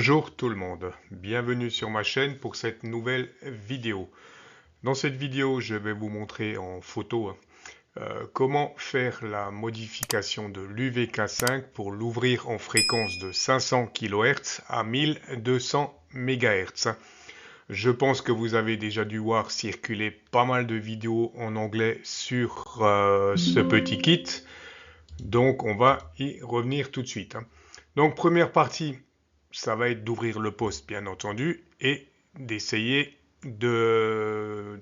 Bonjour tout le monde, bienvenue sur ma chaîne pour cette nouvelle vidéo. Dans cette vidéo, je vais vous montrer en photo comment faire la modification de l'UVK5 pour l'ouvrir en fréquence de 500 kHz à 1200 MHz. Je pense que vous avez déjà dû voir circuler pas mal de vidéos en anglais sur ce petit kit. Donc on va y revenir tout de suite. Donc première partie, ça va être d'ouvrir le poste bien entendu et d'essayer de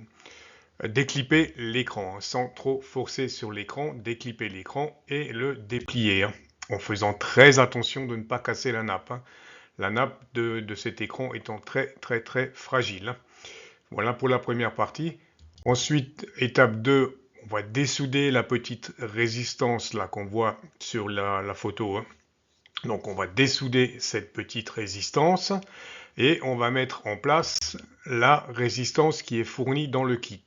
déclipper l'écran sans trop forcer sur l'écran, déclipper l'écran et le déplier en faisant très attention de ne pas casser la nappe. La nappe de cet écran étant très fragile. Voilà pour la première partie. Ensuite, étape 2, on va dessouder la petite résistance là qu'on voit sur la photo. Donc on va dessouder cette petite résistance et on va mettre en place la résistance qui est fournie dans le kit.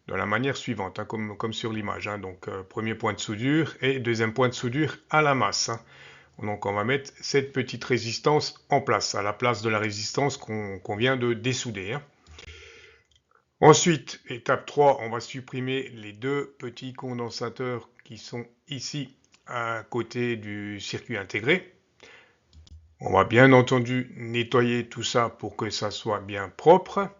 De la manière suivante, comme sur l'image. Donc premier point de soudure et deuxième point de soudure à la masse. Donc on va mettre cette petite résistance en place, à la place de la résistance qu'on vient de dessouder. Ensuite, étape 3, on va supprimer les deux petits condensateurs qui sont ici à côté du circuit intégré. On va bien entendu nettoyer tout ça pour que ça soit bien propre.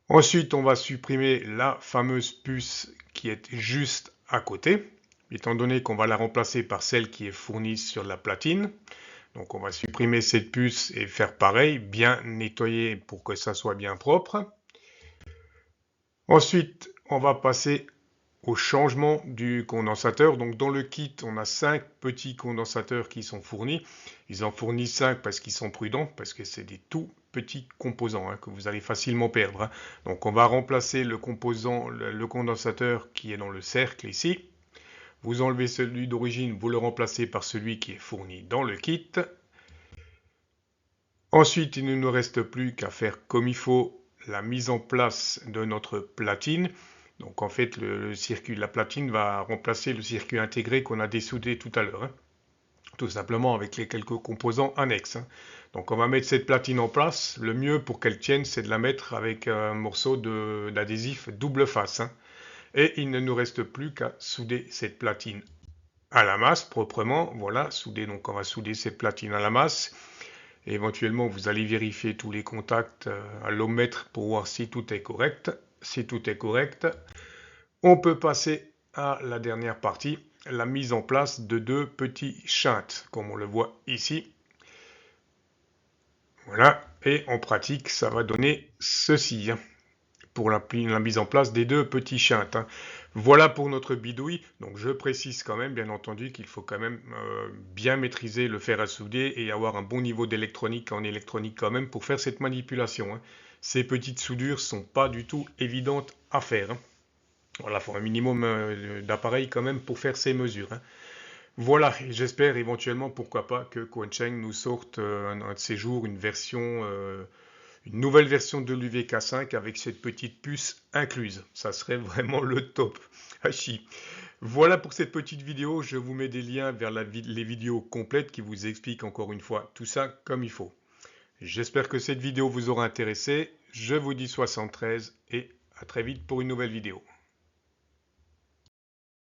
Ensuite, on va supprimer la fameuse puce qui est juste à côté, étant donné qu'on va la remplacer par celle qui est fournie sur la platine. Donc on va supprimer cette puce et faire pareil, bien nettoyer pour que ça soit bien propre. Ensuite, on va passer au changement du condensateur. Donc dans le kit, on a 5 petits condensateurs qui sont fournis. Ils en fournissent 5 parce qu'ils sont prudents, parce que c'est des tout petits composants que vous allez facilement perdre. Donc on va remplacer le condensateur qui est dans le cercle ici. Vous enlevez celui d'origine, vous le remplacez par celui qui est fourni dans le kit. Ensuite, il ne nous reste plus qu'à faire comme il faut la mise en place de notre platine. Donc en fait, la platine va remplacer le circuit intégré qu'on a dessoudé tout à l'heure. Tout simplement avec les quelques composants annexes. Donc on va mettre cette platine en place. Le mieux pour qu'elle tienne, c'est de la mettre avec un morceau d'adhésif double face. Et il ne nous reste plus qu'à souder cette platine à la masse proprement. Voilà, souder. Donc on va souder cette platine à la masse. Et éventuellement, vous allez vérifier tous les contacts à l'ohmmètre pour voir si tout est correct. Si tout est correct, on peut passer à la dernière partie, la mise en place de deux petits shunts, comme on le voit ici. Voilà, et en pratique, ça va donner ceci pour la mise en place des deux petits shunts. Voilà pour notre bidouille. Donc je précise quand même, bien entendu, qu'il faut quand même bien maîtriser le fer à souder et avoir un bon niveau d'électronique en électronique quand même pour faire cette manipulation. Ces petites soudures sont pas du tout évidentes à faire. Voilà, il faut un minimum d'appareil quand même pour faire ces mesures. Voilà, j'espère éventuellement, pourquoi pas, que Quansheng nous sorte un de ces jours une nouvelle version de l'UVK5 avec cette petite puce incluse. Ça serait vraiment le top. Hachi. Voilà pour cette petite vidéo. Je vous mets des liens vers les vidéos complètes qui vous expliquent encore une fois tout ça comme il faut. J'espère que cette vidéo vous aura intéressé. Je vous dis 73 et à très vite pour une nouvelle vidéo.